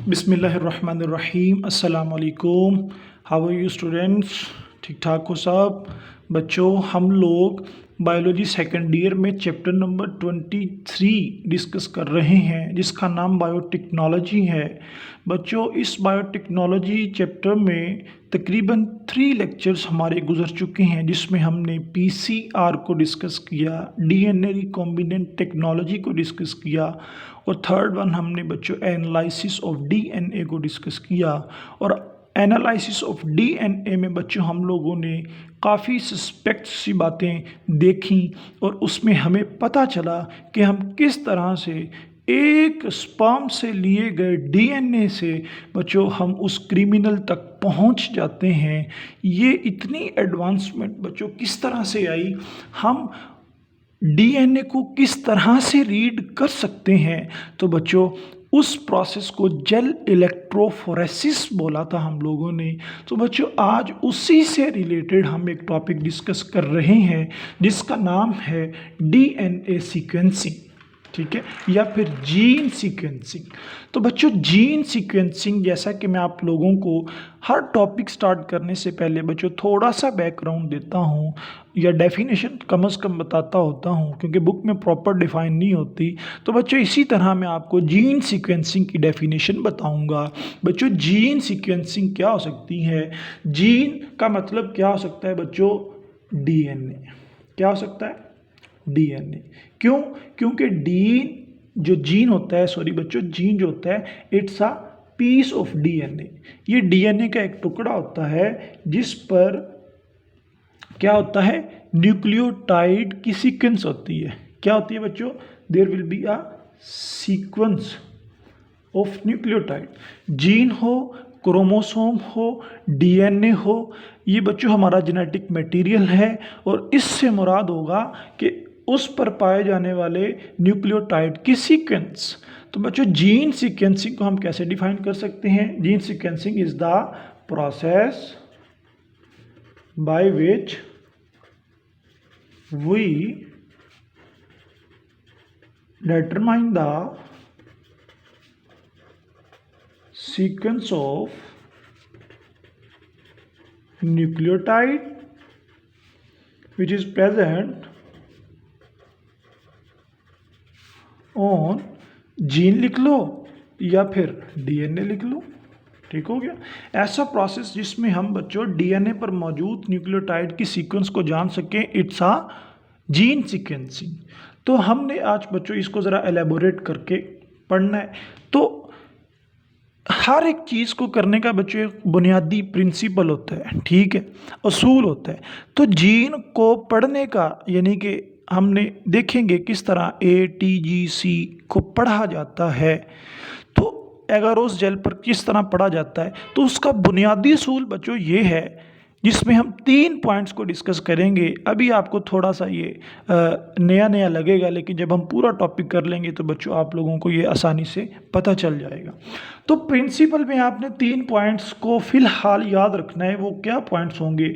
बिस्मिल्लाहिर्रहमानिर्रहीम अस्सलाम वालेकुम। How are you students? ठीक ठाक हो सब बच्चों? हम लोग बायोलॉजी सेकेंड ईयर में चैप्टर नंबर 23 डिस्कस कर रहे हैं जिसका नाम बायोटेक्नोलॉजी है। बच्चों इस बायोटेक्नोलॉजी चैप्टर में तकरीबन 3 लेक्चर्स हमारे गुजर चुके हैं जिसमें हमने पीसीआर को डिस्कस किया, डीएनए रिकॉम्बिनेंट टेक्नोलॉजी को डिस्कस किया और थर्ड वन हमने बच्चों एनालिसिस ऑफ डीएनए को डिस्कस किया। और एनालिसिस ऑफ डीएनए में बच्चों हम लोगों ने काफ़ी सस्पेक्ट सी बातें देखी और उसमें हमें पता चला कि हम किस तरह से एक स्पर्म से लिए गए डीएनए से बच्चों हम उस क्रिमिनल तक पहुंच जाते हैं। ये इतनी एडवांसमेंट बच्चों किस तरह से आई, हम डीएनए को किस तरह से रीड कर सकते हैं। तो बच्चों उस प्रोसेस को जेल इलेक्ट्रोफोरेसिस बोला था हम लोगों ने। तो बच्चों आज उसी से रिलेटेड हम एक टॉपिक डिस्कस कर रहे हैं जिसका नाम है डीएनए सीक्वेंसिंग, ठीक है, या फिर जीन सीक्वेंसिंग। तो बच्चों जीन सीक्वेंसिंग, जैसा कि मैं आप लोगों को हर टॉपिक स्टार्ट करने से पहले बच्चों थोड़ा सा बैकग्राउंड देता हूँ या डेफिनेशन कम से कम बताता होता हूँ क्योंकि बुक में प्रॉपर डिफाइन नहीं होती। तो बच्चों इसी तरह मैं आपको जीन सीक्वेंसिंग की डेफिनेशन बताऊँगा। बच्चों जीन सीक्वेंसिंग क्या हो सकती है? जीन का मतलब क्या हो सकता है बच्चों? डीएनए। क्या हो सकता है? डीएनए। क्यों? क्योंकि जीन होता है, सॉरी बच्चों, जीन जो होता है it's a piece of DNA. ये डीएनए का एक टुकड़ा होता है जिस पर क्या होता है? न्यूक्लियोटाइड की सीक्वेंस होती है। क्या होती है बच्चों? There will be a sequence of nucleotide. Gene हो, क्रोमोसोम हो, डीएनए हो, ये बच्चों हमारा जेनेटिक मटेरियल है और इससे मुराद होगा कि उस पर पाए जाने वाले न्यूक्लियोटाइड की सीक्वेंस। तो बच्चों जीन सीक्वेंसिंग को हम कैसे डिफाइन कर सकते हैं? Gene sequencing is the process by which we determine the sequence of nucleotide which is present on gene लिख लो या फिर डीएनए लिख लो, ठीक हो गया। ऐसा प्रोसेस जिसमें हम बच्चों डीएनए पर मौजूद न्यूक्लियोटाइड की सीक्वेंस को जान सकें, इट्स आ जीन सीक्वेंसिंग। तो हमने आज बच्चों इसको ज़रा एलेबोरेट करके पढ़ना है। तो हर एक चीज़ को करने का बच्चों एक बुनियादी प्रिंसिपल होता है, ठीक है, असूल होता है। तो जीन को पढ़ने का यानी कि हमने देखेंगे किस तरह ATGC को पढ़ा जाता है, तो एगारोस जेल पर किस तरह पढ़ा जाता है। तो उसका बुनियादी असूल बच्चों ये है जिसमें हम 3 पॉइंट्स को डिस्कस करेंगे। अभी आपको थोड़ा सा ये नया नया लगेगा, लेकिन जब हम पूरा टॉपिक कर लेंगे तो बच्चों आप लोगों को ये आसानी से पता चल जाएगा। तो प्रिंसिपल में आपने 3 पॉइंट्स को फिलहाल याद रखना है। वो क्या पॉइंट्स होंगे,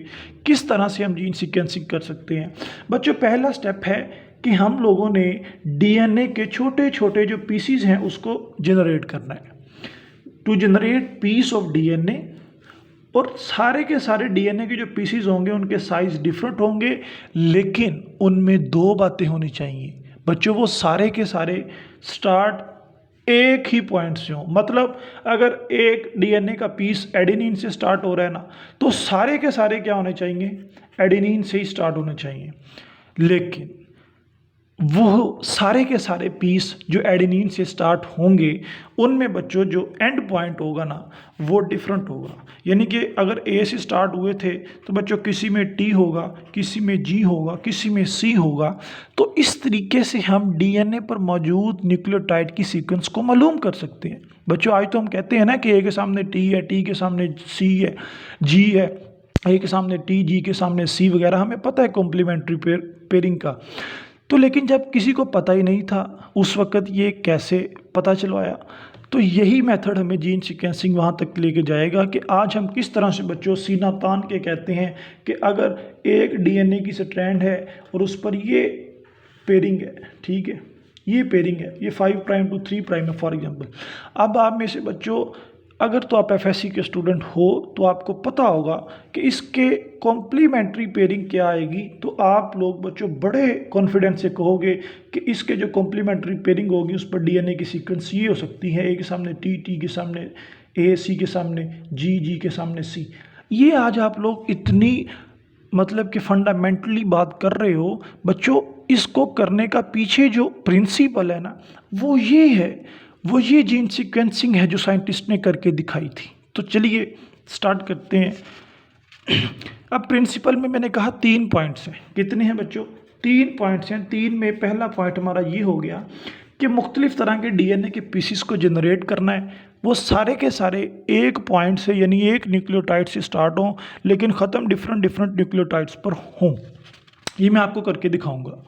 किस तरह से हम जीन सीक्वेंसिंग कर सकते हैं? बच्चों पहला स्टेप है कि हम लोगों ने डीएनए के छोटे छोटे जो पीसीज हैं उसको जनरेट करना है। To generate piece of DNA, और सारे के सारे डीएनए के जो पीसीज होंगे उनके साइज डिफरेंट होंगे, लेकिन उनमें 2 बातें होनी चाहिए बच्चों। वो सारे के सारे स्टार्ट एक ही पॉइंट से हो। मतलब अगर एक डीएनए का पीस एडेनिन से स्टार्ट हो रहा है ना, तो सारे के सारे क्या होने चाहिए? एडेनिन से ही स्टार्ट होने चाहिए। लेकिन वो सारे के सारे पीस जो एडेनिन से स्टार्ट होंगे उनमें बच्चों जो एंड पॉइंट होगा ना वो डिफरेंट होगा। यानी कि अगर ए से स्टार्ट हुए थे तो बच्चों किसी में टी होगा, किसी में जी होगा, किसी में सी होगा। तो इस तरीके से हम डीएनए पर मौजूद न्यूक्लियोटाइड की सीक्वेंस को मालूम कर सकते हैं। बच्चों आज तो हम कहते हैं ना कि ए के सामने टी है, टी के सामने सी है, जी है, ए के सामने टी, जी के सामने सी वगैरह, हमें पता है कॉम्प्लीमेंट्री पेयरिंग का। तो लेकिन जब किसी को पता ही नहीं था उस वक़्त ये कैसे पता चलवाया? तो यही मेथड हमें जीन सीक्वेंसिंग वहाँ तक लेके जाएगा कि आज हम किस तरह से बच्चों सीना तान के कहते हैं कि अगर एक डीएनए की स्ट्रैंड है और उस पर ये पेयरिंग है, ठीक है, ये पेयरिंग है, ये 5 प्राइम टू 3 प्राइम है फॉर एग्जांपल। अब आप में से बच्चों अगर तो आप एफएससी के स्टूडेंट हो तो आपको पता होगा कि इसके कॉम्प्लीमेंट्री पेयरिंग क्या आएगी, तो आप लोग बच्चों बड़े कॉन्फिडेंस से कहोगे कि इसके जो कॉम्प्लीमेंट्री पेयरिंग होगी उस पर डीएनए की सीक्वेंस ये हो सकती है, ए के सामने टी, टी के सामने ए, सी के सामने जी, जी के सामने सी। ये आज आप लोग इतनी मतलब कि फंडामेंटली बात कर रहे हो बच्चों, इसको करने का पीछे जो प्रिंसिपल है ना वो ये है, वो ये जीन सीक्वेंसिंग है जो साइंटिस्ट ने करके दिखाई थी। तो चलिए स्टार्ट करते हैं। अब प्रिंसिपल में मैंने कहा 3 पॉइंट्स हैं। कितने हैं बच्चों? 3 पॉइंट्स हैं। 3 में पहला पॉइंट हमारा ये हो गया कि मुख्तलिफ तरह के डीएनए के पीसीस को जनरेट करना है, वो सारे के सारे एक पॉइंट से यानी एक न्यूक्लियोटाइड से स्टार्ट हों लेकिन ख़त्म डिफरेंट डिफरेंट न्यूक्लियोटाइड्स पर हों। ये मैं आपको करके दिखाऊंगा।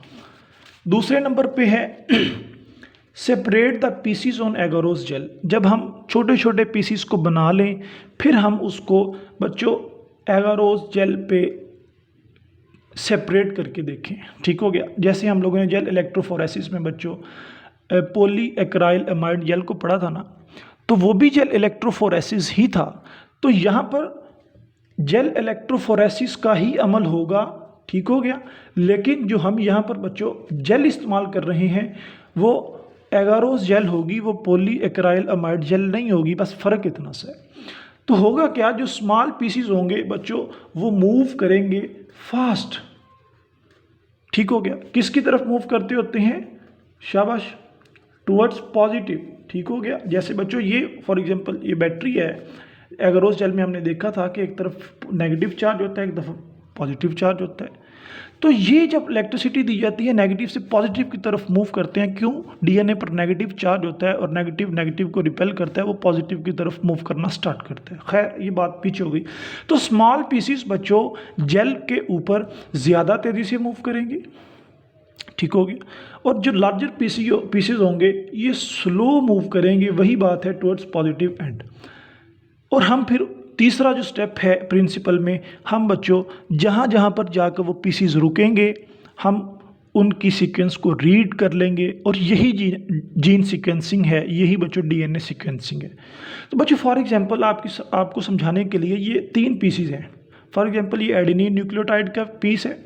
दूसरे नंबर पे है separate the pieces on agarose gel. जब हम छोटे छोटे पीसीस को बना लें फिर हम उसको बच्चों एगारोस जेल पे सेपरेट करके देखें। ठीक हो गया। जैसे हम लोगों ने जेल इलेक्ट्रोफोरेसिस में बच्चों पॉली एक्राइल एमाइड जेल को पढ़ा था ना, तो वो भी जेल इलेक्ट्रोफोरेसिस ही था। तो यहाँ पर जेल इलेक्ट्रोफोरेसिस का ही अमल होगा। ठीक हो गया। लेकिन जो हम यहाँ पर बच्चों जेल इस्तेमाल कर रहे हैं वो एगारोस जेल होगी, वो पॉली एक्राइल एमाइड जेल नहीं होगी। बस फ़र्क इतना सा है। तो होगा क्या, जो स्मॉल पीसीज होंगे बच्चों वो मूव करेंगे फास्ट। ठीक हो गया। किसकी तरफ मूव करते होते हैं? शाबाश, टुवर्ड्स पॉजिटिव। ठीक हो गया। जैसे बच्चों ये फॉर एग्जांपल ये बैटरी है, एगारोस जेल में हमने देखा था कि एक तरफ नेगेटिव चार्ज होता है, एक तरफ पॉजिटिव चार्ज होता है। तो ये जब इलेक्ट्रिसिटी दी जाती है नेगेटिव से पॉजिटिव की तरफ मूव करते हैं। क्यों? डीएनए पर नेगेटिव चार्ज होता है और नेगेटिव नेगेटिव को रिपेल करता है, वो पॉजिटिव की तरफ मूव करना स्टार्ट करता है। खैर ये बात पीछे हो गई। तो स्मॉल पीसीस बच्चों जेल के ऊपर ज़्यादा तेज़ी से मूव करेंगे। ठीक हो गया। और जो लार्जर पीसीज होंगे ये स्लो मूव करेंगे। वही बात है टुवर्ड्स पॉजिटिव एंड। और हम फिर तीसरा जो स्टेप है प्रिंसिपल में, हम बच्चों जहाँ जहाँ पर जाकर वो पीसीज रुकेंगे हम उनकी सीक्वेंस को रीड कर लेंगे और यही जीन सीक्वेंसिंग है, यही बच्चों डीएनए सीक्वेंसिंग है। तो बच्चों फॉर एग्जांपल आपको समझाने के लिए ये 3 पीसीज हैं। फॉर एग्जांपल ये एडेनिन न्यूक्लियोटाइड का पीस है,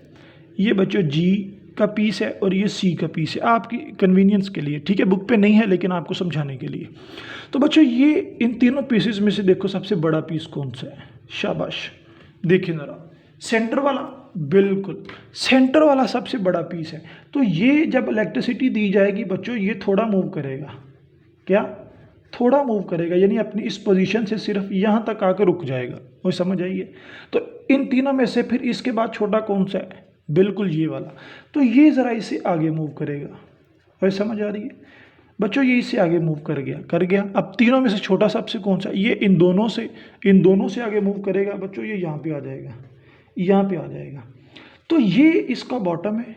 ये बच्चों जी का पीस है और ये सी का पीस है। आपकी कन्वीनियंस के लिए, ठीक है, बुक पे नहीं है लेकिन आपको समझाने के लिए। तो बच्चों ये इन तीनों पीसेस में से देखो सबसे बड़ा पीस कौन सा है? शाबाश, देखिए ज़रा सेंटर वाला, बिल्कुल सेंटर वाला सबसे बड़ा पीस है। तो ये जब इलेक्ट्रिसिटी दी जाएगी बच्चों ये थोड़ा मूव करेगा। क्या? थोड़ा मूव करेगा, यानी अपनी इस पोजीशन से सिर्फ यहाँ तक आकर रुक जाएगा। वो समझ आइए। तो इन तीनों में से फिर इसके बाद छोटा कौन सा है? बिल्कुल ये वाला। तो ये ज़रा इसे आगे मूव करेगा। और समझ आ रही है बच्चों? ये इससे आगे मूव कर गया। अब तीनों में से छोटा सबसे कौन सा? ये इन दोनों से आगे मूव करेगा बच्चों। ये यहाँ पे आ जाएगा, यहाँ पे आ जाएगा। तो ये इसका बॉटम है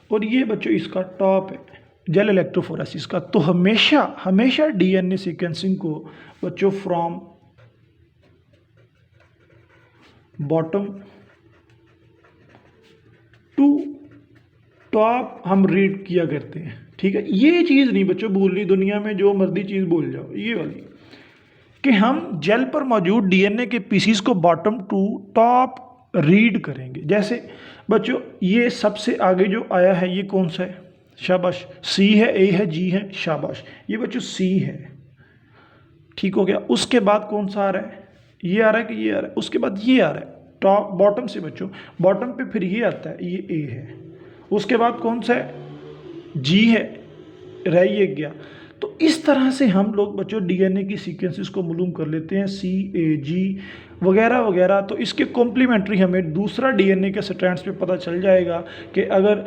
और ये बच्चों इसका टॉप है जेल इलेक्ट्रोफोरेसिस का। तो हमेशा डीएनए सीक्वेंसिंग को बच्चों फ्रॉम बॉटम टू टॉप हम रीड किया करते हैं। ठीक है। ये चीज़ नहीं बच्चों भूलनी, दुनिया में जो मर्जी चीज़ बोल जाओ, ये वाली कि हम जेल पर मौजूद डीएनए के पीसीस को बॉटम टू टॉप रीड करेंगे। जैसे बच्चों ये सबसे आगे जो आया है ये कौन सा है? शाबाश, सी है, ए है, जी है। शाबाश, ये बच्चों सी है। ठीक हो गया। उसके बाद कौन सा आ रहा है? ये आ रहा है कि ये आ रहा है? उसके बाद ये आ रहा है टॉप बॉटम से बच्चों। बॉटम पे फिर ये आता है, ये ए है। उसके बाद कौन सा है? जी है, रह ये गया। तो इस तरह से हम लोग बच्चों डीएनए की सीक्वेंसेस को मालूम कर लेते हैं, सी, ए, जी वगैरह वगैरह। तो इसके कॉम्प्लीमेंट्री हमें दूसरा डीएनए के स्ट्रैंड्स पे पता चल जाएगा कि अगर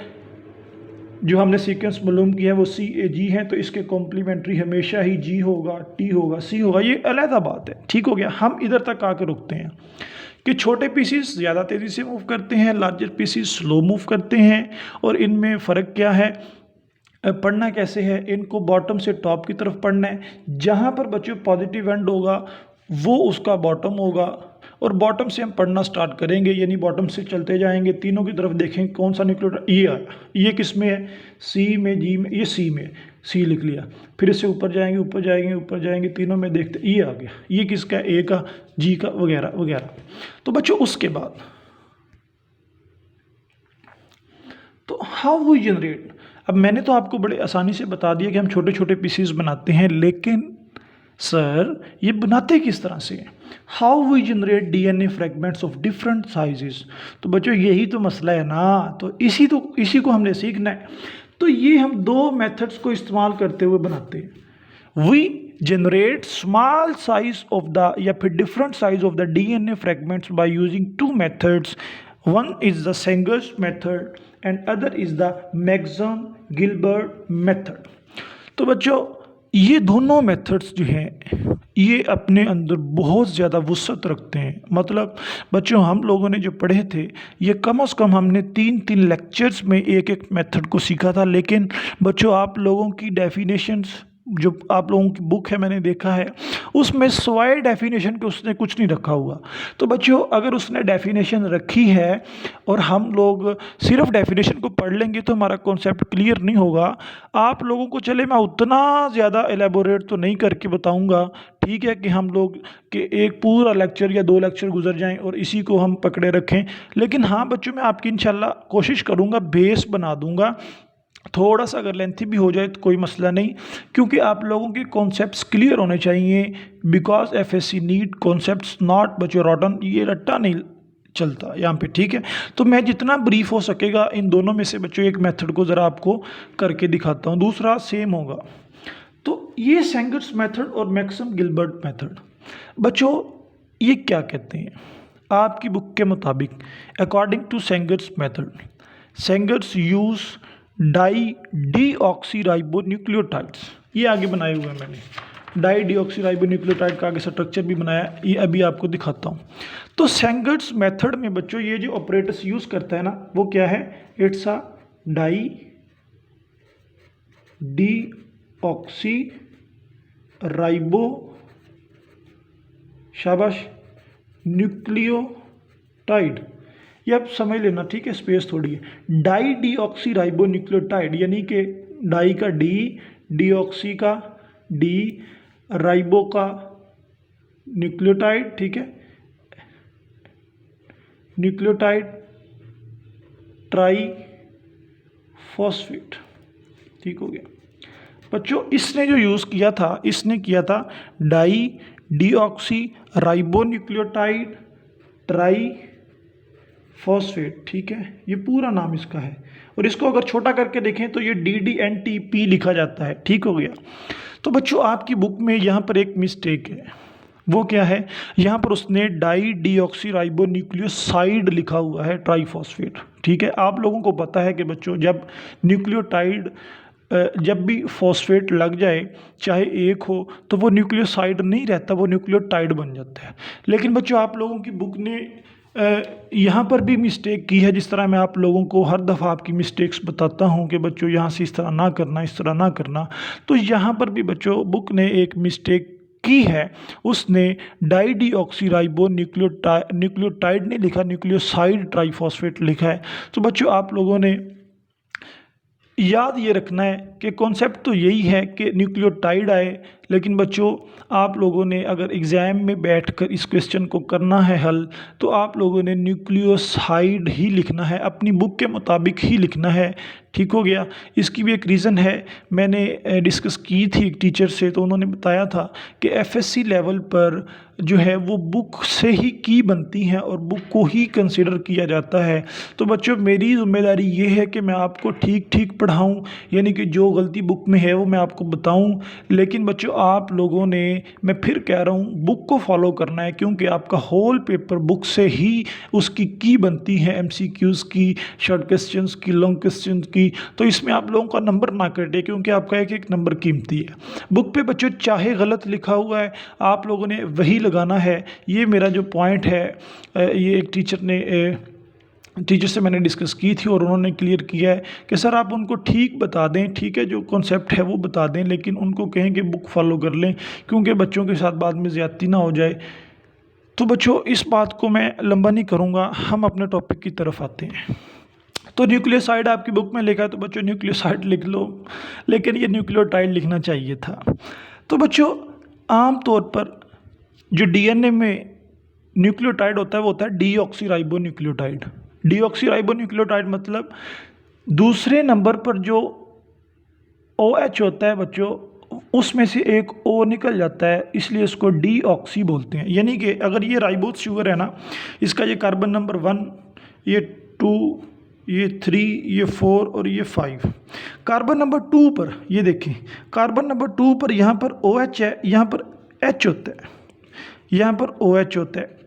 जो हमने सीक्वेंस मालूम किया है वो सी, ए, जी है तो इसके कॉम्प्लीमेंट्री हमेशा ही जी होगा, टी होगा, सी होगा। ये अलग बात है। ठीक हो गया। हम इधर तक आकर रुकते हैं कि छोटे पीसीस ज़्यादा तेज़ी से मूव करते हैं, लार्जर पीसीस स्लो मूव करते हैं। और इनमें फ़र्क क्या है? पढ़ना कैसे है? इनको बॉटम से टॉप की तरफ पढ़ना है। जहाँ पर बच्चों पॉजिटिव एंड होगा वो उसका बॉटम होगा, और बॉटम से हम पढ़ना स्टार्ट करेंगे, यानी बॉटम से चलते जाएंगे, तीनों की तरफ देखें कौन सा न्यूक्लियोटाइड ये आया, ये किस में है, सी में, जी में, ये सी में, सी लिख लिया। फिर इससे ऊपर जाएंगे, ऊपर जाएंगे, ऊपर जाएंगे, तीनों में देखते ये आ गया, ये किसका, ए का, जी का, वगैरह वगैरह। तो बच्चों उसके बाद तो हाउ वी जनरेट, अब मैंने तो आपको बड़े आसानी से बता दिया कि हम छोटे छोटे पीसीस बनाते हैं, लेकिन सर ये बनाते किस तरह से, how we generate DNA fragments of different sizes. तो बच्चों यही तो मसला है ना, तो इसी को हमने सीखना है। तो ये हम दो मेथड्स को इस्तेमाल करते हुए बनाते हैं। We generate small size of the या फिर different size of the DNA fragments by using two methods, one is the Sanger's method and other is the Maxon-Gilbert method। तो बच्चों ये दोनों मेथड्स जो हैं ये अपने अंदर बहुत ज़्यादा वुसअत रखते हैं। मतलब बच्चों हम लोगों ने जो पढ़े थे ये कम से कम हमने 3-3 लेक्चर्स में एक एक मेथड को सीखा था, लेकिन बच्चों आप लोगों की डेफिनेशंस जो आप लोगों की बुक है मैंने देखा है उसमें सवाए डेफिनेशन के उसने कुछ नहीं रखा हुआ। तो बच्चों अगर उसने डेफिनेशन रखी है और हम लोग सिर्फ डेफिनेशन को पढ़ लेंगे तो हमारा कॉन्सेप्ट क्लियर नहीं होगा। आप लोगों को चले मैं उतना ज़्यादा एलेबोरेट तो नहीं करके बताऊंगा, ठीक है, कि हम लोग के एक पूरा लेक्चर या 2 लेक्चर गुजर जाएं और इसी को हम पकड़े रखें। लेकिन हाँ बच्चों मैं आपकी इंशाल्लाह कोशिश करूँगा, बेस बना दूँगा, थोड़ा सा अगर लेंथी भी हो जाए तो कोई मसला नहीं, क्योंकि आप लोगों के कॉन्सेप्ट्स क्लियर होने चाहिए। Because FSc need concepts not बच्चों रॉटन, ये रट्टा नहीं चलता यहाँ पे, ठीक है। तो मैं जितना ब्रीफ हो सकेगा इन दोनों में से बच्चों एक मेथड को ज़रा आपको करके दिखाता हूँ, दूसरा सेम होगा। तो ये सेंगर्स मेथड और मैक्सम गिलबर्ट मेथड बच्चों ये क्या कहते हैं आपकी बुक के मुताबिक, according to Sanger's method, Sanger's use dideoxyribonucleotides, ये आगे बनाए हुए हैं मैंने, डाई डीऑक्सीराइबोन्यूक्लियोटाइड का आगे स्ट्रक्चर भी बनाया, ये अभी आपको दिखाता हूँ। तो सेंगर्स मेथड में बच्चों ये जो ऑपरेटर्स यूज़ करता है ना वो क्या है, इट्स अ डाई डीऑक्सीराइबो शाबाश न्यूक्लियोटाइड, ये आप समझ लेना, ठीक है, स्पेस थोड़ी है। डाई डीऑक्सीराइबोन्यूक्लियोटाइड यानी कि डाई का डी, डीऑक्सी का डी, राइबो का न्यूक्लियोटाइड, ठीक है, न्यूक्लियोटाइड ट्राई फॉस्फेट, ठीक हो गया। बच्चों इसने जो यूज़ किया था, इसने किया था di deoxy ribonucleotide tri phosphate, ठीक है, ये पूरा नाम इसका है। और इसको अगर छोटा करके देखें तो ये DDNTP लिखा जाता है, ठीक हो गया। तो बच्चों आपकी बुक में यहाँ पर एक मिस्टेक है, वो क्या है, यहाँ पर उसने डाई डीऑक्सीराइबोन्यूक्लियोसाइड लिखा हुआ है ट्राईफॉस्फेट, ठीक है। आप लोगों को पता है कि बच्चों जब न्यूक्लियोटाइड जब भी फॉस्फेट लग जाए चाहे एक हो तो वो न्यूक्लियोसाइड नहीं रहता, वो न्यूक्लियोटाइड बन जाता है। लेकिन बच्चों आप लोगों की बुक ने यहाँ पर भी मिस्टेक की है, जिस तरह मैं आप लोगों को हर दफ़ा आपकी मिस्टेक्स बताता हूँ कि बच्चों यहाँ से इस तरह ना करना, इस तरह ना करना, तो यहाँ पर भी बच्चों बुक ने एक मिस्टेक की है, उसने डाई डीऑक्सीराइबो न्यूक्लियोटाइड नहीं लिखा, न्यूक्लियोसाइड ट्राईफॉस्फेट लिखा है। तो बच्चों आप लोगों ने याद ये रखना है कि कॉन्सेप्ट तो यही है कि न्यूक्लियोटाइड आए, लेकिन बच्चों आप लोगों ने अगर एग्ज़ाम में बैठकर इस क्वेश्चन को करना है हल, तो आप लोगों ने न्यूक्लियोसाइड ही लिखना है, अपनी बुक के मुताबिक ही लिखना है, ठीक हो गया। इसकी भी एक रीज़न है, मैंने डिस्कस की थी एक टीचर से, तो उन्होंने बताया था कि एफएससी लेवल पर जो है वो बुक से ही की बनती हैं और बुक को ही कंसिडर किया जाता है। तो बच्चों मेरी ज़िम्मेदारी ये है कि मैं आपको ठीक ठीक पढ़ाऊँ, यानी कि जो गलती बुक में है वो मैं आपको बताऊँ। लेकिन बच्चों आप लोगों ने, मैं फिर कह रहा हूँ, बुक को फॉलो करना है, क्योंकि आपका होल पेपर बुक से ही उसकी की बनती है, MCQs की, शॉर्ट क्वेश्चंस की, लॉन्ग क्वेश्चंस की। तो इसमें आप लोगों का नंबर ना कटे, क्योंकि आपका एक एक नंबर कीमती है। बुक पे बच्चों चाहे गलत लिखा हुआ है आप लोगों ने वही लगाना है, ये मेरा जो पॉइंट है। ये एक टीचर से मैंने डिस्कस की थी और उन्होंने क्लियर किया है कि सर आप उनको ठीक बता दें, ठीक है, जो कॉन्सेप्ट है वो बता दें, लेकिन उनको कहें कि बुक फॉलो कर लें, क्योंकि बच्चों के साथ बाद में ज़्यादती ना हो जाए। तो बच्चों इस बात को मैं लंबा नहीं करूँगा, हम अपने टॉपिक की तरफ आते हैं। तो न्यूक्लियोसाइड आपकी बुक में लिखा है तो बच्चों न्यूक्लियोसाइड लिख लो, लेकिन ये न्यूक्लियोटाइड लिखना चाहिए था। तो बच्चों आम तौर पर जो डीएनए में न्यूक्लियोटाइड होता है वो होता है डीऑक्सीराइबोन्यूक्लियोटाइड। डीऑक्सीराइबोन्यूक्लियोटाइड मतलब दूसरे नंबर पर जो OH होता है बच्चों, उसमें से एक O निकल जाता है, इसलिए इसको डीऑक्सी बोलते हैं। यानी कि अगर ये राइबोस शुगर है ना, इसका ये कार्बन नंबर 1, ये 2, ये 3, ये 4 और ये 5। कार्बन नंबर 2 पर ये देखिए, कार्बन नंबर 2 पर यहाँ पर OH है, यहाँ पर H होता है, यहाँ पर OH होता है।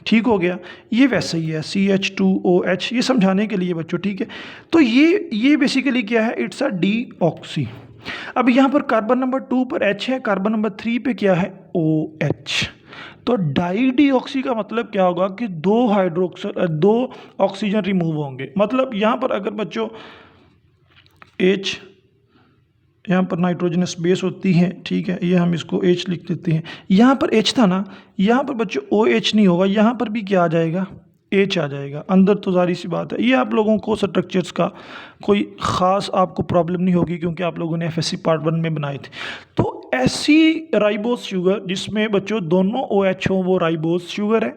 ठीक हो गया, ये वैसे ही है CH2OH, ये समझाने के लिए बच्चों, ठीक है। तो ये बेसिकली क्या है, इट्स अ डीऑक्सी। अब यहाँ पर कार्बन नंबर 2 पर H है, कार्बन नंबर 3 पे क्या है, OH। तो डाई डीऑक्सी का मतलब क्या होगा कि दो ऑक्सीजन रिमूव होंगे। मतलब यहाँ पर अगर बच्चों H, यहाँ पर नाइट्रोजनस बेस होती है, ठीक है, ये हम इसको H लिख देते हैं। यहाँ पर H था ना, यहाँ पर बच्चों OH नहीं होगा, यहाँ पर भी क्या आ जाएगा, H आ जाएगा अंदर। तो जारी सी बात है, ये आप लोगों को स्ट्रक्चर्स का कोई ख़ास आपको प्रॉब्लम नहीं होगी, क्योंकि आप लोगों ने FSC पार्ट 1 में बनाए थे। तो ऐसी राइबोस शुगर जिसमें बच्चों दोनों OH हो, वो राइबोस शुगर है,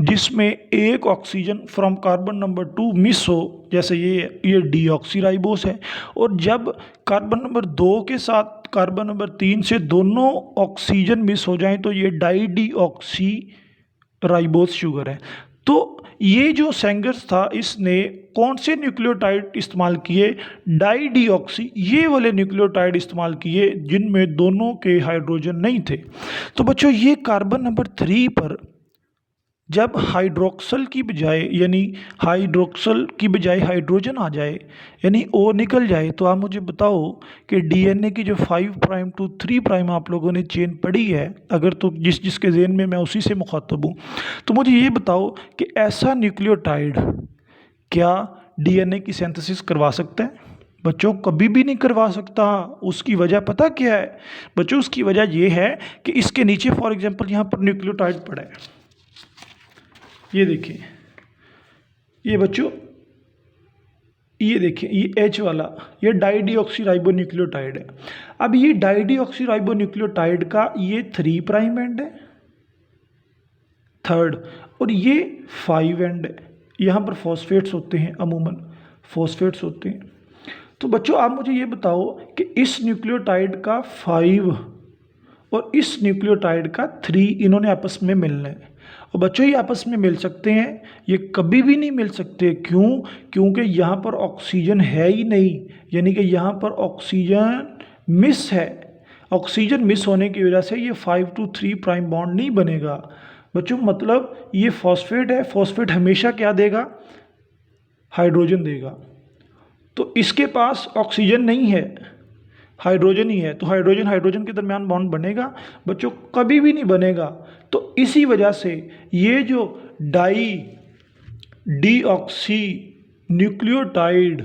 जिसमें एक oxygen from carbon number 2 miss हो, जैसे ये डीऑक्सी राइबोस है। और जब कार्बन नंबर 2 के साथ कार्बन नंबर 3 से दोनों ऑक्सीजन मिस हो जाएं तो ये डाई डीऑक्सी राइबोस शुगर है। तो ये जो सेंगर्स था, इसने कौन से न्यूक्लियोटाइड इस्तेमाल किए, डाई डीऑक्सी, ये वाले न्यूक्लियोटाइड इस्तेमाल किए जिनमें दोनों के हाइड्रोजन नहीं थे। तो बच्चों ये कार्बन नंबर 3 पर जब हाइड्रोक्सल की बजाय हाइड्रोजन आ जाए, यानी O निकल जाए, तो आप मुझे बताओ कि डीएनए की जो 5 प्राइम टू 3 प्राइम आप लोगों ने चेन पढ़ी है, अगर तो जिसके ज़हन में मैं उसी से मुखातब हूँ, तो मुझे ये बताओ कि ऐसा न्यूक्लियोटाइड क्या डीएनए की सिंथेसिस करवा सकता है? बच्चों कभी भी नहीं करवा सकता। उसकी वजह पता क्या है बच्चों? उसकी वजह ये है कि इसके नीचे फॉर एग्जांपल यहाँ पर न्यूक्लियोटाइड पड़ा है, ये देखिए, ये बच्चों ये देखिए, ये H वाला, ये डाई डीऑक्सी राइबोन्यूक्लियोटाइड है। अब ये डाई डीऑक्सी राइबोन्यूक्लियोटाइड का ये 3 प्राइम एंड है, थर्ड, और ये 5 एंड है। यहाँ पर फॉस्फेट्स होते हैं, अमूमन फॉस्फेट्स होते हैं। तो बच्चों आप मुझे ये बताओ कि इस न्यूक्लियोटाइड का 5 और इस न्यूक्लियोटाइड का 3 इन्होंने आपस में मिलना है। और बच्चों ये आपस में मिल सकते हैं? ये कभी भी नहीं मिल सकते। क्यों? क्योंकि यहाँ पर ऑक्सीजन है ही नहीं, यानी कि यहाँ पर ऑक्सीजन मिस है। ऑक्सीजन मिस होने की वजह से ये 5 to 3 प्राइम बॉन्ड नहीं बनेगा बच्चों। मतलब ये फॉस्फेट है, फॉस्फेट हमेशा क्या देगा? हाइड्रोजन देगा। तो इसके पास ऑक्सीजन नहीं है, हाइड्रोजन ही है, तो हाइड्रोजन हाइड्रोजन के दरमियान बॉन्ड बनेगा बच्चों? कभी भी नहीं बनेगा। तो इसी वजह से ये जो डाई डीऑक्सी न्यूक्लियोटाइड,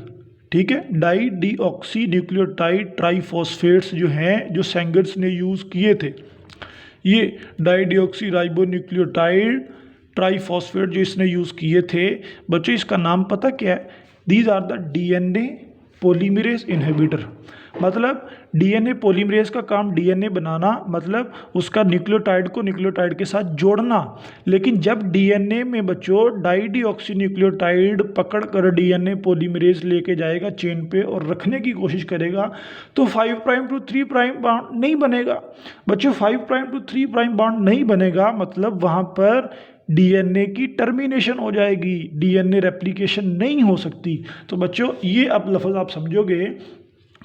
ठीक है, डाई डीऑक्सी न्यूक्लियोटाइड ट्राइफॉस्फेट्स जो हैं, जो सेंगर्स ने यूज़ किए थे, ये डाई डीऑक्सी राइबोन्यूक्लियोटाइड ट्राइफॉस्फेट जो इसने यूज़ किए थे बच्चों, इसका नाम पता क्या है? These are the DNA polymerase inhibitor. मतलब डीएनए पॉलीमरेज का काम डीएनए बनाना, मतलब उसका न्यूक्लियोटाइड को न्यूक्लियोटाइड के साथ जोड़ना। लेकिन जब डीएनए में बच्चों डाई डीऑक्सी न्यूक्लियोटाइड पकड़ कर डीएनए पॉलीमरेज लेके जाएगा चेन पे और रखने की कोशिश करेगा, तो 5 प्राइम टू 3 प्राइम बॉन्ड नहीं बनेगा बच्चों। 5 प्राइम टू 3 प्राइम बॉन्ड नहीं बनेगा, मतलब वहाँ पर डीएनए की टर्मिनेशन हो जाएगी, डीएनए रेप्लिकेशन नहीं हो सकती। तो बच्चों ये अब लफ्ज़ आप समझोगे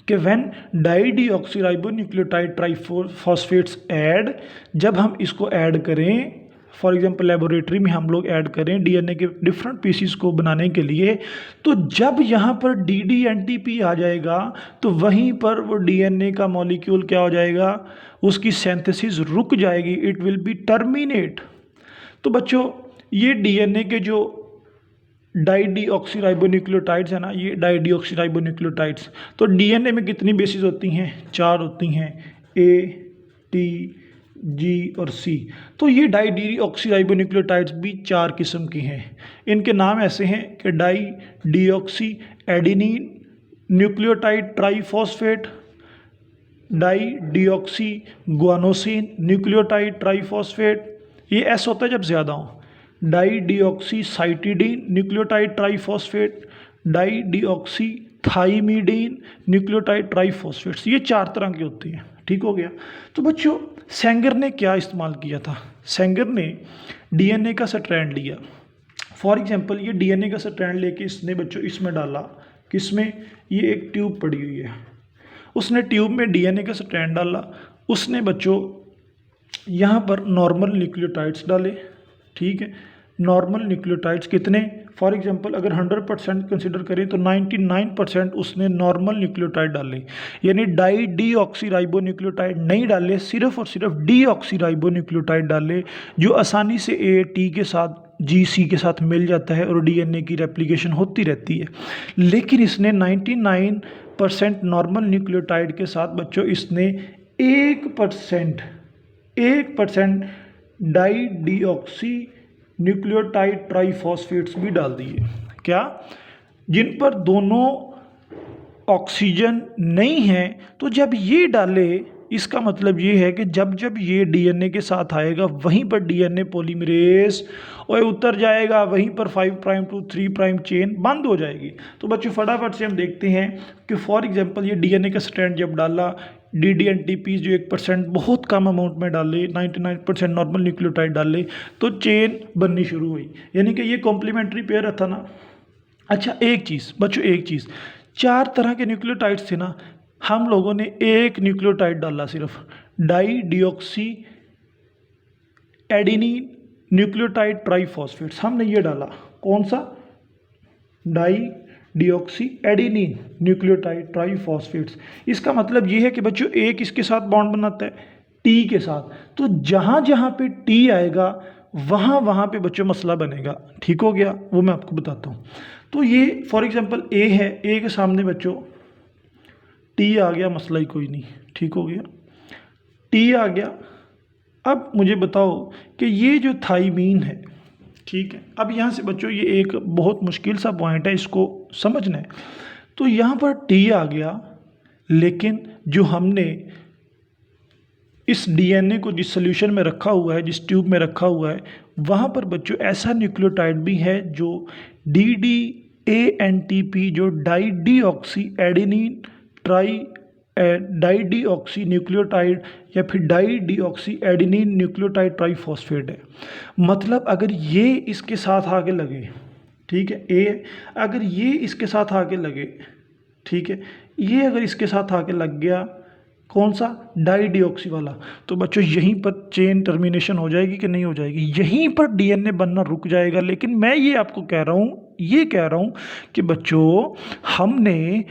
कि when die deoxy ribonucleotide triphosphates add, जब हम इसको ऐड करें, फॉर एग्जांपल लेबोरेटरी में हम लोग ऐड करें डीएनए के डिफरेंट पीसीस को बनाने के लिए, तो जब यहाँ पर DDNTP आ जाएगा तो वहीं पर वो डीएनए का मॉलिक्यूल क्या हो जाएगा? उसकी सिंथेसिस रुक जाएगी, इट विल बी टर्मिनेट। तो बच्चों ये डीएनए के जो डाई डीऑक्सी राइबोन्यूक्लियोटाइड्स है ना, ये डाई डीऑक्सी राइबोन्यूक्लियोटाइड्स, तो डीएनए में कितनी बेसिस होती हैं? 4 होती हैं, A, T, जी और सी। तो ये डाई डीऑक्सीराइबोन्यूक्लियोटाइड्स भी 4 किस्म के हैं। इनके नाम ऐसे हैं कि die deoxy adenine nucleotide triphosphate, dideoxy guanosine nucleotide triphosphate, ये एस होता है जब ज़्यादा हो, dideoxy cytidine nucleotide triphosphate, dideoxy thymidine nucleotide triphosphates. ये 4 तरह के होते हैं। ठीक हो गया। तो बच्चों सेंगर ने क्या इस्तेमाल किया था? सेंगर ने डीएनए का स्ट्रैंड लिया। फॉर एग्जांपल ये डीएनए का स्ट्रैंड लेके इसने बच्चों इसमें डाला, किसमें? ये एक ट्यूब पड़ी हुई है, उसने ट्यूब में डीएनए का स्ट्रैंड डाला। उसने बच्चों यहाँ पर नॉर्मल न्यूक्लियोटाइड्स डाले। ठीक है, नॉर्मल न्यूक्लियोटाइड्स कितने? फॉर एग्जांपल अगर 100% कंसिडर करें तो 99% उसने नॉर्मल न्यूक्लियोटाइड डाले, यानी डाई डीऑक्सीराइबोन्यूक्लियोटाइड नहीं डाले, सिर्फ और सिर्फ डीऑक्सीराइबोन्यूक्लियोटाइड डाले, जो आसानी से ए टी के साथ जी सी के साथ मिल जाता है और डीएनए की रेप्लिकेशन होती रहती है। लेकिन इसने 99% नॉर्मल न्यूक्लियोटाइड के साथ बच्चों इसने 1% डाई डीऑक्सी न्यूक्लियोटाइड ट्राईफॉस्फेट्स भी डाल दिए। क्या? जिन पर दोनों ऑक्सीजन नहीं है। तो जब ये डाले, इसका मतलब ये है कि जब जब ये डीएनए के साथ आएगा वहीं पर डीएनए पॉलीमरेज और उतर जाएगा, वहीं पर 5 प्राइम टू 3 प्राइम चेन बंद हो जाएगी। तो बच्चों फटाफट से हम देखते हैं कि फॉर एग्जांपल ये डीएनए का स्ट्रैंड जब डाला, DDNTP जो 1% बहुत कम अमाउंट में डाले, 99% नॉर्मल न्यूक्लियोटाइड डाले, तो चेन बननी शुरू हुई, यानी कि ये कॉम्प्लीमेंट्री पेयर था ना। अच्छा एक चीज़ बच्चों, एक चीज़, 4 तरह के न्यूक्लियोटाइड्स थे ना, हम लोगों ने एक न्यूक्लियोटाइड डाला, सिर्फ die deoxy adenine nucleotide triphosphates, हमने ये डाला। कौन सा? Die deoxy adenine nucleotide triphosphates. इसका मतलब ये है कि बच्चों एक इसके साथ बॉन्ड बनाता है टी के साथ, तो जहाँ जहाँ पे टी आएगा वहाँ वहाँ पे बच्चों मसला बनेगा। ठीक हो गया, वो मैं आपको बताता हूँ। तो ये फॉर एग्जांपल ए है, ए के सामने बच्चों टी आ गया, मसला ही कोई नहीं। ठीक हो गया, टी आ गया। अब मुझे बताओ कि ये जो थाइमीन है, ठीक है, अब यहाँ से बच्चों ये एक बहुत मुश्किल सा पॉइंट है, इसको समझना है। तो यहाँ पर टी आ गया, लेकिन जो हमने इस डीएनए को जिस सोल्यूशन में रखा हुआ है, जिस ट्यूब में रखा हुआ है, वहाँ पर बच्चों ऐसा न्यूक्लियोटाइड भी है जो DDANTP, जो di deoxy adenine di deoxy nucleotide या फिर di deoxy adenine nucleotide triphosphate है। मतलब अगर ये इसके साथ आके लगे, ठीक है, ए अगर ये इसके साथ आके लगे, ठीक है, ये अगर इसके साथ आके लग गया, कौन सा? डाई डीऑक्सी वाला, तो बच्चों यहीं पर चेन टर्मिनेशन हो जाएगी कि नहीं हो जाएगी? यहीं पर डीएनए बनना रुक जाएगा। लेकिन मैं ये आपको कह रहा हूँ, ये कह रहा हूँ कि बच्चों हमने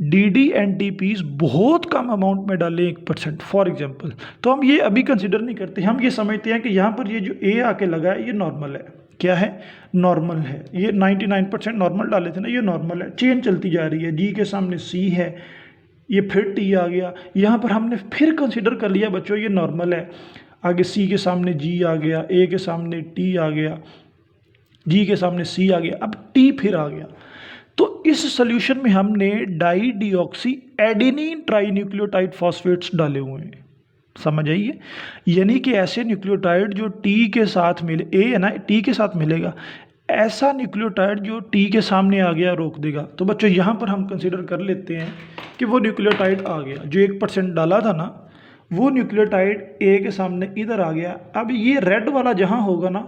DDNTPs बहुत कम अमाउंट में डाले, 1% फॉर एग्जांपल, तो हम ये अभी कंसिडर नहीं करते। हम ये समझते हैं कि यहाँ पर ये जो ए आके लगा है ये नॉर्मल है। क्या है? नॉर्मल है। ये 99% नॉर्मल डाले थे ना, ये नॉर्मल है। चेन चलती जा रही है, जी के सामने सी है, ये फिर टी आ गया, यहाँ पर हमने फिर कंसिडर कर लिया बच्चों ये नॉर्मल है। आगे सी के सामने जी आ गया, ए के सामने टी आ गया, जी के सामने सी आ गया, अब टी फिर आ गया। तो इस सोल्यूशन में हमने di deoxy adenine tri nucleotide phosphates डाले हुए हैं। समझ आइए, यानी कि ऐसे न्यूक्लियोटाइड जो टी के साथ मिले, ए है ना, टी के साथ मिलेगा, ऐसा न्यूक्लियोटाइड जो टी के सामने आ गया रोक देगा। तो बच्चों यहाँ पर हम कंसिडर कर लेते हैं कि वो न्यूक्लियोटाइड आ गया, जो 1% डाला था ना, वो न्यूक्लियोटाइड ए के सामने इधर आ गया। अब ये रेड वाला जहाँ होगा ना,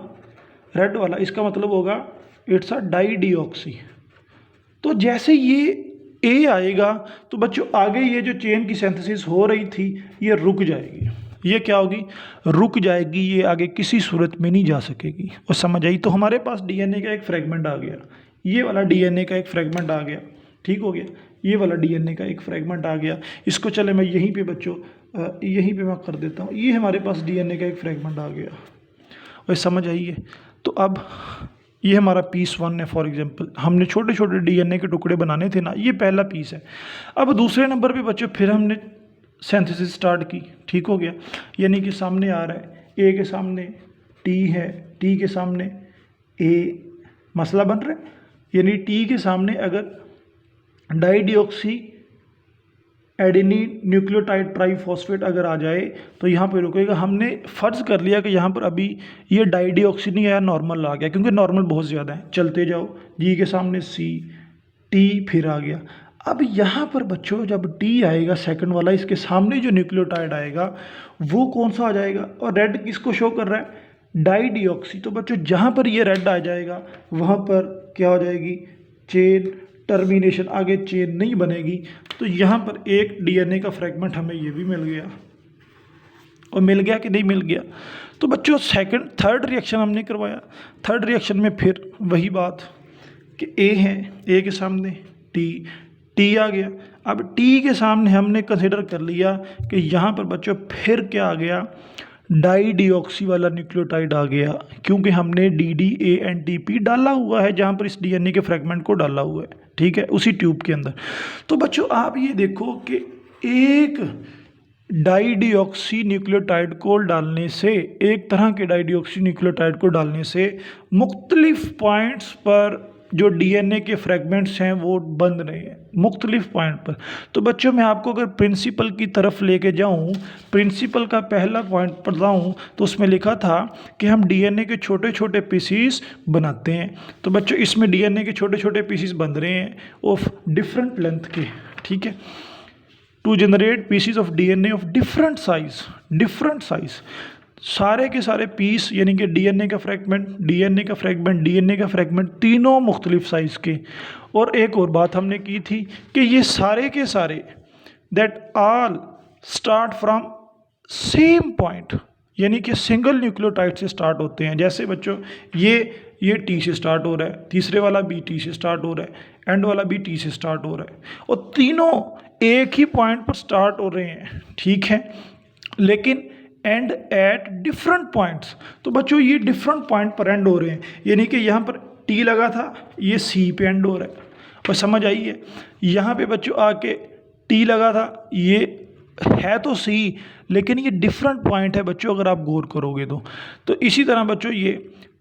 रेड वाला, इसका मतलब होगा इट्स अ डाई डीऑक्सी। तो जैसे ये ए आएगा तो बच्चों आगे ये जो चेन की सिंथेसिस हो रही थी ये रुक जाएगी। ये क्या होगी? रुक जाएगी, ये आगे किसी सूरत में नहीं जा सकेगी। और समझ आई? तो हमारे पास डीएनए का एक फ्रेगमेंट आ गया, ये वाला डीएनए का एक फ्रेगमेंट आ गया। ठीक हो गया, ये वाला डीएनए का एक फ्रेगमेंट आ गया। इसको चले मैं यहीं पे बच्चों यहीं पे मैं कर देता हूँ। ये हमारे पास डीएनए का एक फ्रेगमेंट आ गया, और समझ आई है? तो अब ये हमारा पीस 1 है। फॉर एग्जांपल हमने छोटे छोटे डीएनए के टुकड़े बनाने थे ना, ये पहला पीस है। अब दूसरे नंबर पे बच्चों फिर हमने सिंथेसिस स्टार्ट की, ठीक हो गया। यानी कि सामने आ रहा है ए के सामने टी है, टी के सामने ए, मसला बन रहा है। यानी टी के सामने अगर डाईडिऑक्सी एडेनिन न्यूक्लियोटाइड ट्राईफॉस्फेट अगर आ जाए तो यहाँ पे रुकेगा। हमने फ़र्ज़ कर लिया कि यहाँ पर अभी ये डाईडिऑक्सी नहीं आया, नॉर्मल आ गया, क्योंकि नॉर्मल बहुत ज़्यादा है। चलते जाओ, जी के सामने सी, टी फिर आ गया। अब यहाँ पर बच्चों जब टी आएगा सेकंड वाला, इसके सामने जो न्यूक्लियोटाइड आएगा वो कौन सा आ जाएगा, और रेड किसको शो कर रहा है, डाईडिऑक्सी। तो बच्चों जहाँ पर ये रेड आ जाएगा वहाँ पर क्या हो जाएगी, चेन टर्मिनेशन, आगे चेन नहीं बनेगी। तो यहाँ पर एक डीएनए का फ्रेगमेंट हमें ये भी मिल गया, और मिल गया कि नहीं मिल गया। तो बच्चों थर्ड रिएक्शन हमने करवाया। थर्ड रिएक्शन में फिर वही बात कि ए है, ए के सामने टी आ गया। अब टी के सामने हमने कंसिडर कर लिया कि यहाँ पर बच्चों फिर क्या आ गया, डाईडिऑक्सी वाला न्यूक्लियोटाइड आ गया, क्योंकि हमने DDANTP डाला हुआ है जहाँ पर इस डीएनए के फ्रेगमेंट को डाला हुआ है, ठीक है, उसी ट्यूब के अंदर। तो बच्चों आप ये देखो कि एक डाईडिऑक्सी न्यूक्लियोटाइड को डालने से, एक तरह के डाईडिऑक्सी न्यूक्लियोटाइड को डालने से मुख्तलिफ पॉइंट्स पर जो डीएनए के फ्रेगमेंट्स हैं वो बन रहे हैं, मुख्तलिफ पॉइंट पर। तो बच्चों मैं आपको अगर प्रिंसिपल की तरफ लेके जाऊं, प्रिंसिपल का पहला पॉइंट पढ़ाऊं, तो उसमें लिखा था कि हम डीएनए के छोटे छोटे पीसीस बनाते हैं। तो बच्चों इसमें डीएनए के छोटे छोटे पीसीस बन रहे हैं ऑफ डिफरेंट लेंथ के, ठीक है, to generate pieces of DNA of different size. सारे के सारे पीस यानी कि डीएनए का फ्रैगमेंट तीनों मुख्तलिफ साइज़ के। और एक और बात हमने की थी कि ये सारे के सारे that all start from same point, यानी कि सिंगल न्यूक्लियोटाइड से स्टार्ट होते हैं। जैसे बच्चों ये टी से स्टार्ट हो रहा है, तीसरे वाला भी टी से स्टार्ट हो रहा है, एंड वाला भी टी से स्टार्ट हो रहा है, और तीनों एक ही पॉइंट पर स्टार्ट हो रहे हैं, ठीक है, लेकिन एंड एट डिफरेंट पॉइंट्स। तो बच्चों ये डिफरेंट पॉइंट पर एंड हो रहे हैं, यानी कि यहाँ पर टी लगा था, ये सी पे एंड हो रहा है, और समझ आई है। यहाँ पे बच्चों आके टी लगा था, ये है तो सी, लेकिन ये डिफरेंट पॉइंट है बच्चों, अगर आप गौर करोगे तो इसी तरह बच्चों ये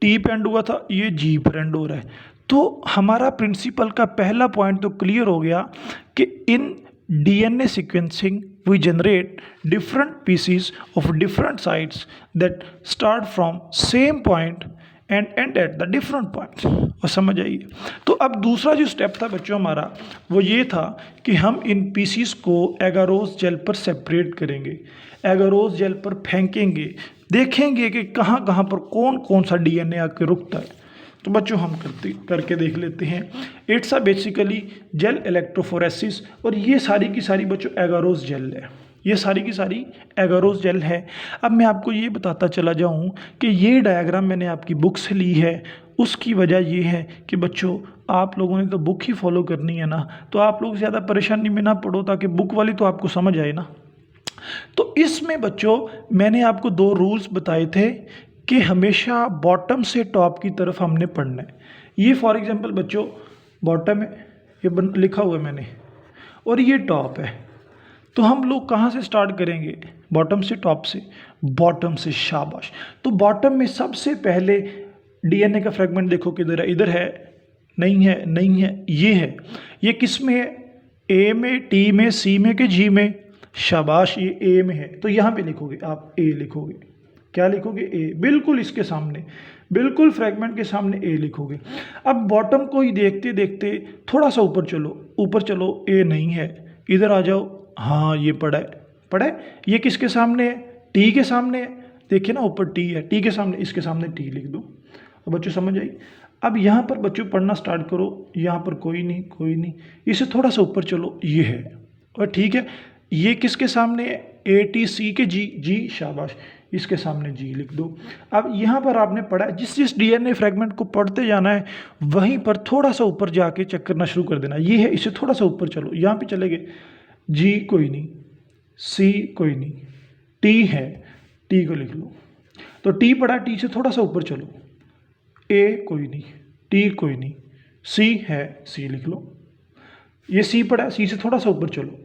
टी पे एंड हुआ था, ये जी पर एंड हो रहा है। तो हमारा प्रिंसिपल का पहला पॉइंट तो क्लियर हो गया कि इन DNA sequencing we generate different pieces of different sites that start from same point and end at the different points। और समझ आइए। तो अब दूसरा जो स्टेप था बच्चों हमारा वो ये था कि हम इन पीसीस को एगारोस जेल पर सेपरेट करेंगे, एगारोस जेल पर फेंकेंगे, देखेंगे कि कहाँ कहाँ पर कौन कौन सा DNA आके रुकता है। तो बच्चों हम करके देख लेते हैं। It's a basically gel electrophoresis, और ये सारी की सारी बच्चों एगारोस जेल है, ये सारी की सारी एगारोस जेल है। अब मैं आपको ये बताता चला जाऊं कि ये डायग्राम मैंने आपकी बुक से ली है। उसकी वजह ये है कि बच्चों आप लोगों ने तो बुक ही फॉलो करनी है ना, तो आप लोग ज़्यादा परेशानी में ना पड़ो, ताकि बुक वाली तो आपको समझ आए ना। तो इसमें बच्चों मैंने आपको 2 रूल्स बताए थे कि हमेशा बॉटम से टॉप की तरफ हमने पढ़ना है। ये फॉर एग्जांपल बच्चों बॉटम है, ये लिखा हुआ है मैंने, और ये टॉप है। तो हम लोग कहाँ से स्टार्ट करेंगे, बॉटम से टॉप से, बॉटम से, शाबाश। तो बॉटम में सबसे पहले डीएनए का फ्रेगमेंट देखो किधर है, इधर है, नहीं है, नहीं है, ये है। ये किस में है, ए में, टी में, सी में कि जी में, शाबाश, ये ए में है। तो यहाँ पे लिखोगे आप ए लिखोगे, क्या लिखोगे, ए, बिल्कुल इसके सामने, बिल्कुल फ्रेगमेंट के सामने ए लिखोगे। अब बॉटम को ही देखते देखते थोड़ा सा ऊपर चलो, ए नहीं है, इधर आ जाओ, हाँ ये पड़ा है, ये किसके सामने है, टी के सामने है, देखिए ना ऊपर टी है, टी के सामने, इसके सामने टी लिख दो। और बच्चों समझ आई। अब यहाँ पर बच्चों पढ़ना स्टार्ट करो, यहाँ पर कोई नहीं, इसे थोड़ा सा ऊपर चलो, ये है, और ठीक है, ये किसके सामने है, ए टी सी के जी, शाबाश, इसके सामने जी लिख दो। अब यहाँ पर आपने पढ़ा, जिस डीएनए फ्रेगमेंट को पढ़ते जाना है वहीं पर थोड़ा सा ऊपर जाके चेक करना शुरू कर देना। ये है, इसे थोड़ा सा ऊपर चलो, यहाँ पे चले गए, जी कोई नहीं, सी कोई नहीं, टी है, टी को लिख लो। तो टी पढ़ा, टी से थोड़ा सा ऊपर चलो, ए कोई नहीं, टी कोई नहीं, सी है, सी लिख लो। ये सी पढ़ा, सी से थोड़ा सा ऊपर चलो,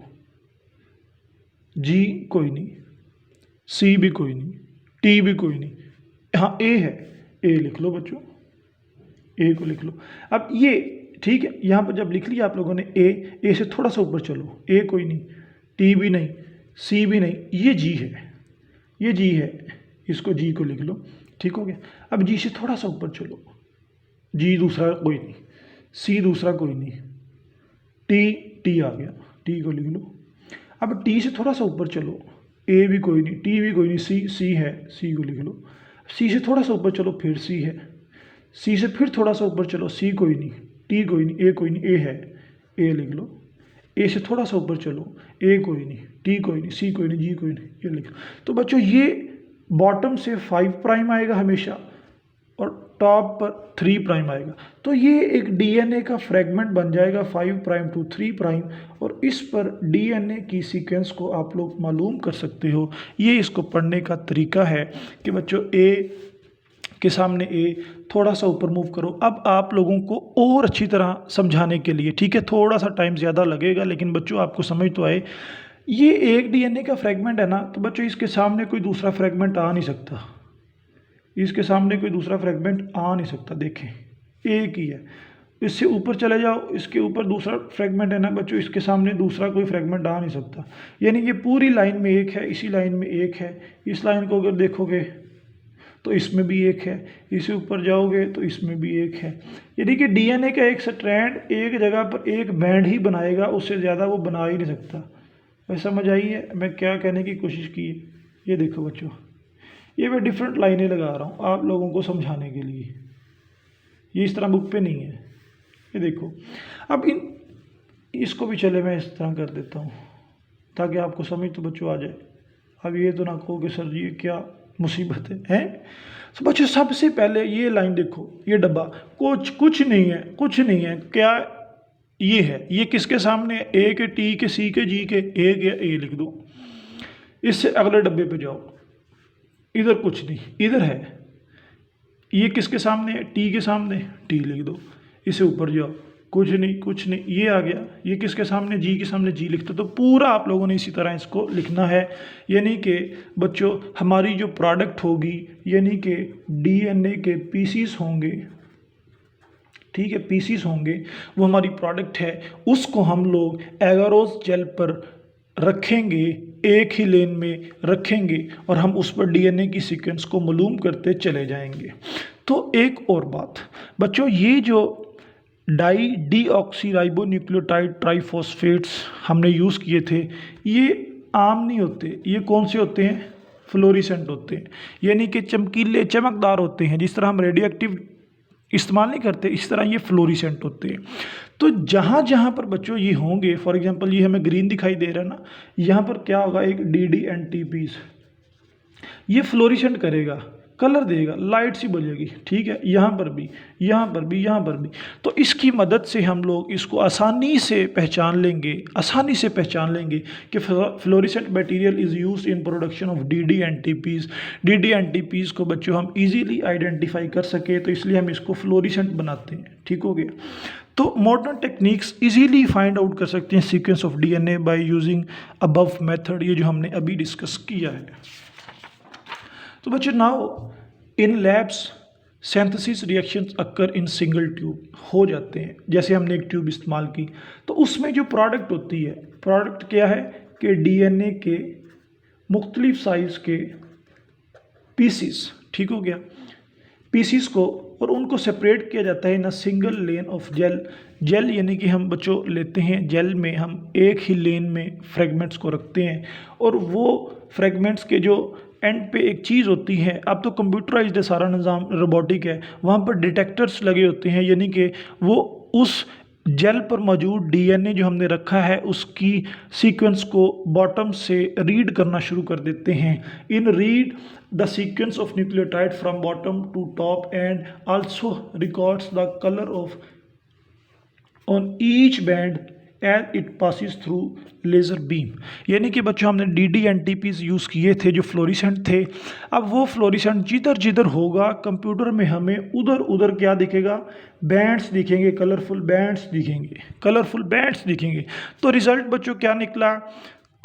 जी कोई नहीं, सी भी कोई नहीं, टी भी कोई नहीं, हाँ ए है, ए लिख लो बच्चों, ए को लिख लो। अब ये ठीक है, यहाँ पर जब लिख लिया आप लोगों ने ए से थोड़ा सा ऊपर चलो, ए कोई नहीं, टी भी नहीं, सी भी नहीं, ये जी है, ये जी है, इसको जी को लिख लो, ठीक हो गया। अब जी से थोड़ा सा ऊपर चलो, जी दूसरा कोई नहीं, सी दूसरा कोई नहीं, टी आ गया, टी को लिख लो। अब टी से थोड़ा सा ऊपर चलो, ए भी कोई नहीं, टी भी कोई नहीं, सी है, सी को लिख लो। सी से थोड़ा सा ऊपर चलो, फिर सी है, सी से फिर थोड़ा सा ऊपर चलो, सी कोई नहीं, टी कोई नहीं, ए कोई नहीं, ए है, ए लिख लो। ए से थोड़ा सा ऊपर चलो, ए कोई नहीं, टी कोई नहीं, सी कोई नहीं, जी कोई नहीं, ये लिख लो। तो बच्चों ये बॉटम से 5 प्राइम आएगा हमेशा और टॉप पर 3 प्राइम आएगा, तो ये एक डीएनए का फ्रेगमेंट बन जाएगा 5 प्राइम टू 3 प्राइम, और इस पर डीएनए की सीक्वेंस को आप लोग मालूम कर सकते हो। ये इसको पढ़ने का तरीका है कि बच्चों ए के सामने ए, थोड़ा सा ऊपर मूव करो। अब आप लोगों को और अच्छी तरह समझाने के लिए, ठीक है, थोड़ा सा टाइम ज़्यादा लगेगा, लेकिन बच्चों आपको समझ तो आए। ये एक डीएनए का फ्रेगमेंट है ना, तो बच्चों इसके सामने कोई दूसरा फ्रेगमेंट आ नहीं सकता, इसके सामने कोई दूसरा फ्रेगमेंट आ नहीं सकता। देखें एक ही है, इससे ऊपर चले जाओ, इसके ऊपर दूसरा फ्रेगमेंट है ना बच्चों, इसके सामने दूसरा कोई फ्रेगमेंट आ नहीं सकता। यानी कि पूरी लाइन में एक है, इसी लाइन में एक है, इस लाइन को अगर देखोगे तो इसमें भी एक है, इसे ऊपर जाओगे तो इसमें भी एक है। यानी कि डीएनए का एक स्ट्रैंड एक जगह पर एक बैंड ही बनाएगा, उससे ज़्यादा वो बना ही नहीं सकता। वैसे समझ आई है मैं क्या कहने की कोशिश की है? ये देखो बच्चों, ये मैं डिफरेंट लाइनें लगा रहा हूँ आप लोगों को समझाने के लिए, ये इस तरह बुक पे नहीं है। ये देखो, अब इसको भी चले मैं इस तरह कर देता हूँ ताकि आपको समझ तो बच्चों आ जाए। अब ये तो ना कहो कि सर जी ये क्या मुसीबत है? तो बच्चों सबसे पहले ये लाइन देखो, ये डब्बा कुछ नहीं है, कुछ नहीं है, क्या ये है? ये किसके सामने? ए के, टी के, सी के, जी के, ए के, ए लिख दो। इससे अगले डब्बे पे जाओ, इधर कुछ नहीं, इधर है। ये किसके सामने है? टी के सामने, टी लिख दो। इससे ऊपर जाओ, कुछ नहीं, कुछ नहीं, ये आ गया। ये किसके सामने? जी के सामने, जी लिखते। तो पूरा आप लोगों ने इसी तरह इसको लिखना है। यानी कि बच्चों हमारी जो प्रोडक्ट होगी, यानी कि डीएनए के पीसीस होंगे, ठीक है, पीसीस होंगे, वो हमारी प्रोडक्ट है, उसको हम लोग एगारोज जेल पर रखेंगे, एक ही लेन में रखेंगे और हम उस पर डीएनए की सीक्वेंस को मालूम करते चले जाएंगे। तो एक और बात बच्चों, ये जो डीऑक्सीराइबोन्यूक्लियोटाइड ट्राइफॉस्फेट्स हमने यूज़ किए थे, ये आम नहीं होते। ये कौन से होते हैं? फ्लोरिसेंट होते हैं, यानी कि चमकीले, चमकदार होते हैं। जिस तरह हम रेडियो एक्टिव इस्तेमाल नहीं करते, इस तरह ये फ्लोरिसेंट होते हैं। तो जहाँ जहाँ पर बच्चों ये होंगे, फॉर एग्जांपल ये हमें ग्रीन दिखाई दे रहा है ना, यहाँ पर क्या होगा? एक DDNTPs, ये फ्लोरिसेंट करेगा, कलर देगा, लाइट सी बजेगी, ठीक है, यहाँ पर भी, यहाँ पर भी, यहाँ पर भी। तो इसकी मदद से हम लोग इसको आसानी से पहचान लेंगे, आसानी से पहचान लेंगे कि fluorescent material is used in production of DDNTPs। DDNTPs को बच्चों हम इजीली आइडेंटिफाई कर सके, तो इसलिए हम इसको फ्लोरिसेंट बनाते हैं, ठीक हो गया। तो modern techniques easily find out कर सकते हैं sequence of DNA by using above method, ये जो हमने अभी डिस्कस किया है। तो बच्चों now in labs synthesis reactions occur in single tube हो जाते हैं। जैसे हमने एक ट्यूब इस्तेमाल की, तो उसमें जो प्रोडक्ट होती है, प्रोडक्ट क्या है कि डीएनए के मुख्तलिफ साइज़ के पीसीस, ठीक हो गया, पीसीस को, और उनको सेपरेट किया जाता है in a single lane of gel. Gel यानी कि हम बच्चों लेते हैं, जेल में हम एक ही लेन में फ्रेगमेंट्स को रखते हैं, और वो फ्रेगमेंट्स के जो एंड पे एक चीज़ होती है, अब तो कंप्यूटराइज्ड है सारा निज़ाम, रोबोटिक है, वहाँ पर डिटेक्टर्स लगे होते हैं, यानी कि वो उस जेल पर मौजूद डीएनए जो हमने रखा है उसकी सीक्वेंस को बॉटम से रीड करना शुरू कर देते हैं। In read the sequence of nucleotide from bottom to top and also records the colour of on each band as it passes through laser beam. यानी कि बच्चों हमने DDNTPs यूज़ किए थे जो फ्लोरिसेंट थे। अब वो फ्लोरिसेंट जिधर जिधर होगा कंप्यूटर में हमें उधर उधर क्या दिखेगा? बैंड्स दिखेंगे, कलरफुल बैंड्स दिखेंगे, कलरफुल बैंड्स दिखेंगे। तो रिज़ल्ट बच्चों क्या निकला?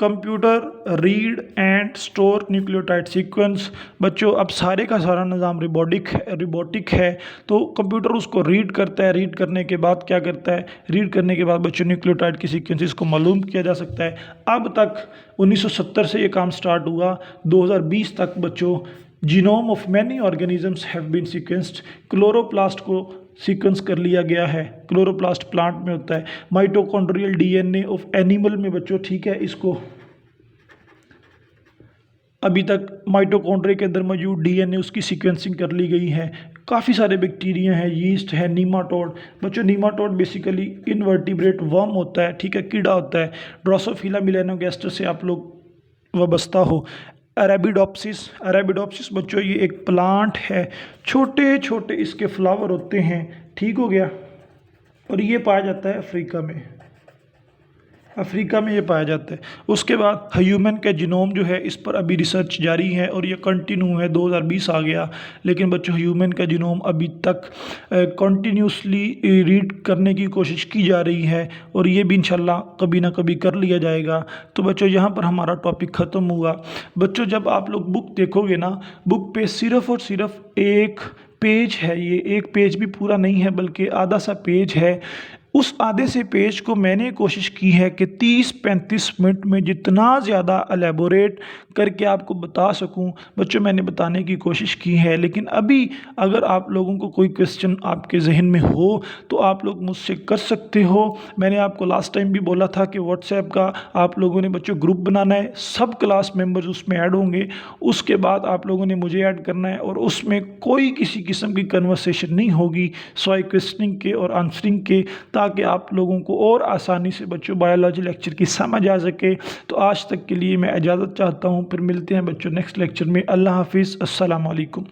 Computer read and store nucleotide sequence. बच्चों अब सारे का सारा निज़ाम रिबोटिक है, तो कंप्यूटर उसको रीड करता है, रीड करने के बाद क्या करता है, रीड करने के बाद बच्चों न्यूक्लियोटाइड की सीक्वेंसेस को मालूम किया जा सकता है। अब तक 1970 से ये काम स्टार्ट हुआ, 2020 तक बच्चों genome of many organisms have been sequenced. Chloroplast को सीक्वेंस कर लिया गया है, क्लोरोप्लास्ट प्लांट में होता है। माइटोकॉन्ड्रियल डीएनए ऑफ एनिमल में बच्चों ठीक है, इसको अभी तक माइटोकॉन्ड्रिया के अंदर मौजूद डीएनए उसकी सीक्वेंसिंग कर ली गई है। काफ़ी सारे बैक्टीरिया हैं, यीस्ट है, नीमाटोड। बच्चों नीमाटोड बेसिकली इनवर्टिब्रेट वर्म होता है, ठीक है, कीड़ा होता है। ड्रोसोफिला मिलेनोगैस्टर से आप लोग वाबस्ता हो। अरेबिडोप्सिस बच्चों ये एक प्लांट है, छोटे छोटे इसके फ्लावर होते हैं, ठीक हो गया, और ये पाया जाता है अफ्रीका में ये पाया जाता है। उसके बाद ह्यूमन का जीनोम जो है, इस पर अभी रिसर्च जारी है और ये कंटिन्यू है, 2020 आ गया, लेकिन बच्चों ह्यूमन का जीनोम अभी तक कंटिन्यूसली रीड करने की कोशिश की जा रही है और ये भी इंशाल्लाह कभी ना कभी कर लिया जाएगा। तो बच्चों यहाँ पर हमारा टॉपिक ख़त्म हुआ। बच्चों जब आप लोग बुक देखोगे ना, बुक पे सिर्फ़ और सिर्फ एक पेज है, ये एक पेज भी पूरा नहीं है बल्कि आधा सा पेज है। उस आधे से पेज को मैंने कोशिश की है कि 30-35 मिनट में जितना ज़्यादा एलेबोरेट करके आपको बता सकूं, बच्चों मैंने बताने की कोशिश की है। लेकिन अभी अगर आप लोगों को कोई क्वेश्चन आपके जहन में हो तो आप लोग मुझसे कर सकते हो। मैंने आपको लास्ट टाइम भी बोला था कि व्हाट्सएप का आप लोगों ने बच्चों ग्रुप बनाना है, सब क्लास मेंबर्स उसमें ऐड होंगे। उसके बाद आप लोगों ने मुझे ऐड करना है और उसमें कोई किसी किस्म की कन्वर्सेशन नहीं होगी सॉय क्वेश्चनिंग के और आंसरिंग के, ताकि आप लोगों को और आसानी से बच्चों बायोलॉजी लेक्चर की समझ आ सके। तो आज तक के लिए मैं इजाज़त चाहता हूँ, फिर मिलते हैं बच्चों नेक्स्ट लेक्चर में। अल्लाह हाफिज़, अस्सलाम वालेकुम।